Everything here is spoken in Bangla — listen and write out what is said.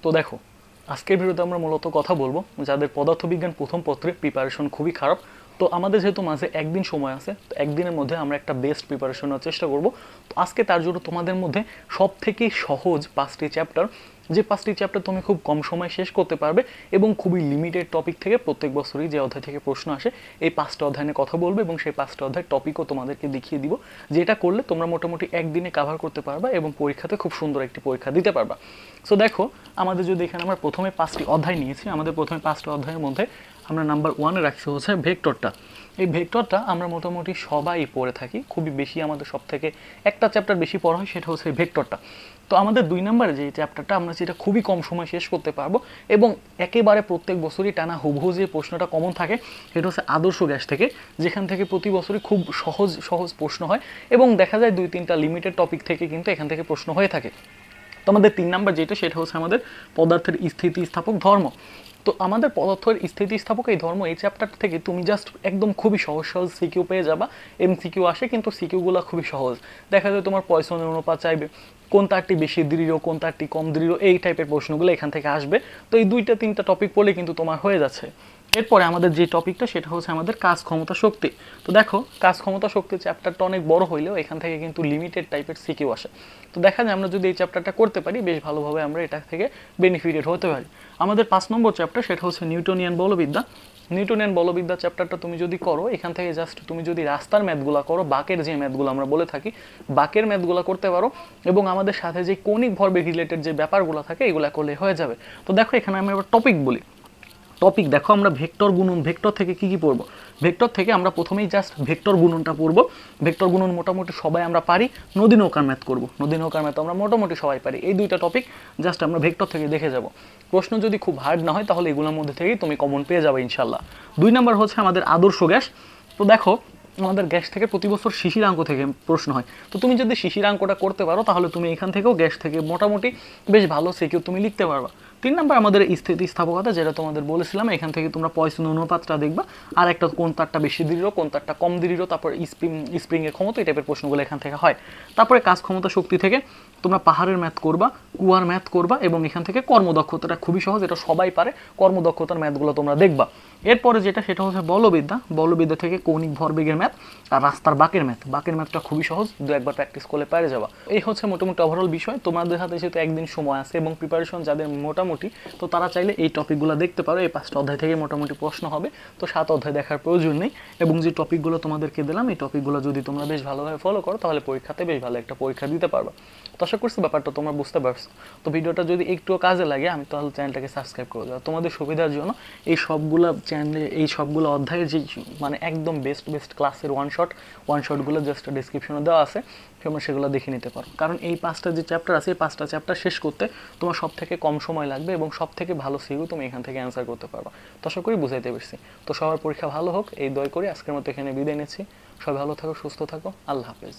তো দেখো, আজকের ভিডিওতে আমরা মূলত কথা বলবো যাদের পদার্থবিজ্ঞান প্রথম পত্রের প্রিপারেশন খুবই খারাপ। তো আমাদের যেহেতু মাঝে একদিন সময় আছে, তো একদিনের মধ্যে আমরা একটা বেস্ট প্রিপারেশন নেওয়ার চেষ্টা করব। তো আজকে তার জন্য তোমাদের মধ্যে সব থেকে সহজ 5টি চ্যাপ্টার, যে 5টি চ্যাপ্টার তুমি খুব কম সময়ে শেষ করতে পারবে এবং খুবই লিমিটেড টপিক থেকে প্রত্যেক বছরই যে অধ্যায় থেকে প্রশ্ন আসে এই 5টা অধ্যায় নিয়ে কথা বলবো এবং সেই 5টা অধ্যায়ের টপিকও তোমাদেরকে দেখিয়ে দিব, যেটা করলে তোমরা মোটামুটি একদিনে কাভার করতে পারবা এবং পরীক্ষাতে খুব সুন্দর একটি পরীক্ষা দিতে পারবা। সো দেখো, আমাদের যদি এখানে আমরা প্রথমে 5টি অধ্যায় নিয়েছি, আমাদের প্রথমে 5টা অধ্যায়ের মধ্যে আমরা নাম্বার 1-এ রাখছি হচ্ছে ভেক্টরটা। এই ভেক্টরটা আমরা মোটামুটি সবাই পড়ে থাকি, খুবই বেশি আমাদের সব থেকে একটা চ্যাপ্টার বেশি পড়া হয়, সেটা হচ্ছে ভেক্টরটা। তো আমাদের 2 নম্বরে যে চ্যাপ্টারটা আমরা যেটা খুবই কম সময় শেষ করতে পারবো এবং একেবারে প্রত্যেক বছরই টানা হুবহু যে প্রশ্নটা কমন থাকে সেটা হচ্ছে আদর্শ গ্যাস থেকে, যেখান থেকে প্রতি বছরই খুব সহজ সহজ প্রশ্ন হয় এবং দেখা যায় 2-3টা লিমিটেড টপিক থেকে কিন্তু এখান থেকে প্রশ্ন হয়ে থাকে। তো আমাদের 3 নাম্বার যেটা, সেটা হচ্ছে আমাদের পদার্থের স্থিতিস্থাপক ধর্ম। তো আমাদের পদার্থের স্থিতিস্থাপক এই ধর্ম, এই চ্যাপ্টার থেকে তুমি জাস্ট একদম খুবই সহজ সহজ সিকিউ পেয়ে যাবা। এমসিকিউ আসে কিন্তু সিকিউগুলো খুবই সহজ। দেখা যায় তোমার পয়সনের অনুপাত চাইবে, কোন তারটি বেশি দৃঢ়, কোন তারটি কম দৃঢ়, এই টাইপের প্রশ্নগুলো এখান থেকে আসবে। তো এই 2-3টা টপিক পড়লে কিন্তু তোমার হয়ে যাচ্ছে। এরপরে আমাদের যে টপিকটা, সেটা হচ্ছে আমাদের কাজ ক্ষমতা শক্তি। তো দেখো, কাজ ক্ষমতা শক্তি চ্যাপ্টারটা অনেক বড় হইলেও এখান থেকে কিন্তু লিমিটেড টাইপের সিকিউ আসে। তো দেখা যায় আমরা যদি এই চ্যাপ্টারটা করতে পারি, বেশ ভালোভাবে আমরা এটা থেকে বেনিফিটেড হতে পারি। আমাদের 5 নম্বর চ্যাপ্টার, সেটা হচ্ছে নিউটনিয়ান বলবিদ্যা। নিউটনিয়ান বলবিদ্যা চ্যাপ্টারটা তুমি যদি করো, এখান থেকে জাস্ট তুমি যদি রাস্তার ম্যাথগুলো করো, বাকের যে ম্যাথগুলো আমরা বলে থাকি, বাকের ম্যাথগুলো করতে পারো এবং আমাদের সাথে যে কৌণিক ভরবেগ রিলেটেড যে ব্যাপারগুলো থাকে এগুলো করলে হয়ে যাবে। তো দেখো, এখানে আমি আবার টপিক বলি। টপিক দেখো, আমরা ভেক্টর গুণন, ভেক্টর থেকে কি কি পড়বো? ভেক্টর থেকে আমরা প্রথমেই জাস্ট ভেক্টর গুণনটা পড়বো। ভেক্টর গুণন মোটামুটি সবাই আমরা পারি। নদী নৌকার ম্যাথ করবো, নদী নৌকার ম্যাথ আমরা মোটামুটি সবাই পারি। এই 2টা টপিক জাস্ট আমরা ভেক্টর থেকে দেখে যাব। প্রশ্ন যদি খুব হার্ড না হয় তাহলে এগুলোর মধ্যে থেকেই তুমি কমন পেয়ে যাবে ইনশাল্লাহ। 2 নাম্বার হচ্ছে আমাদের আদর্শ গ্যাস। তো দেখো, আমাদের গ্যাস থেকে প্রতি বছর শিশিরাঙ্ক থেকে প্রশ্ন হয়। তো তুমি যদি শিশিরাঙ্কটা করতে পারো তাহলে তুমি এখান থেকেও গ্যাস থেকে মোটামুটি বেশ ভালো সিকিউ তুমি লিখতে পারবা। 3 নাম্বার আমাদের স্থিতিস্থাপকতা, যেটা তোমাদের বলেছিলাম, এখান থেকে তোমরা পয়সন অনুপাতটা দেখবা, আর একটা কোন তারটা বেশি দৃঢ়, কোন তারটা কম দৃঢ়, তারপর স্প্রিংয়ের ক্ষমতা, এই টাইপের প্রশ্নগুলো এখান থেকে হয়। তারপরে কাজ ক্ষমতা শক্তি থেকে তোমরা পাহাড়ের ম্যাথ করবা, কুয়ার ম্যাথ করবা এবং এখান থেকে কর্মদক্ষতাটা খুবই সহজ, এটা সবাই পারে, কর্মদক্ষতার ম্যাথগুলো তোমরা দেখবা। এরপরে যেটা, সেটা হচ্ছে বলবিদ্যা। বলবিদ্যা থেকে কৌণিক ভরবেগের ম্যাথ আর রাস্তার বাকের ম্যাথ। বাকের ম্যাথটা খুবই সহজ, 2-একবার প্র্যাকটিস করলে পেরে যাবা। এই হচ্ছে মোটামুটি ওভারঅল বিষয়। তোমাদের হাতে যেহেতু একদিন সময় আছে এবং প্রিপারেশন যাদের মোটামুটি, তো তারা চাইলে এই টপিকগুলো দেখতে পারো। এই 5টা অধ্যায় থেকে মোটামুটি প্রশ্ন হবে, তো 7 অধ্যায় দেখার প্রয়োজন নেই। এবং যে টপিকগুলো তোমাদেরকে দিলাম, এই টপিকগুলো যদি তোমরা বেশ ভালোভাবে ফলো করো তাহলে পরীক্ষাতে বেশ ভালো একটা পরীক্ষা দিতে পারবা। তো আশা করছি ব্যাপারটা তোমরা বুঝতে পারছো। তো ভিডিওটা যদি একটুও কাজে লাগে, আমি তাহলে চ্যানেলটাকে সাবস্ক্রাইব করে দেবো। তোমাদের সুবিধার জন্য এই সবগুলো চ্যানেলে, এই সবগুলো অধ্যায়ের যে মানে একদম বেস্ট বেস্ট ক্লাসের ওয়ান শটগুলো জাস্ট ডিসক্রিপশনে দেওয়া আছে, তোমরা সেগুলো দেখে নিতে পারো। কারণ এই 5টা যে চ্যাপ্টার আছে, এই 5টা চ্যাপ্টার শেষ করতে তোমার সব থেকে কম সময় লাগবে এবং সব থেকে ভালো সিকিউ তুমি এখান থেকে অ্যান্সার করতে পারবা। তো আশা করি বুঝাইতে পারছি। তো সবার পরীক্ষা ভালো হোক, এই দয় করে আজকের মতো এখানে বিদায় নিচ্ছি। সবাই ভালো থাকো, সুস্থ থাকো, আল্লাহ হাফেজ।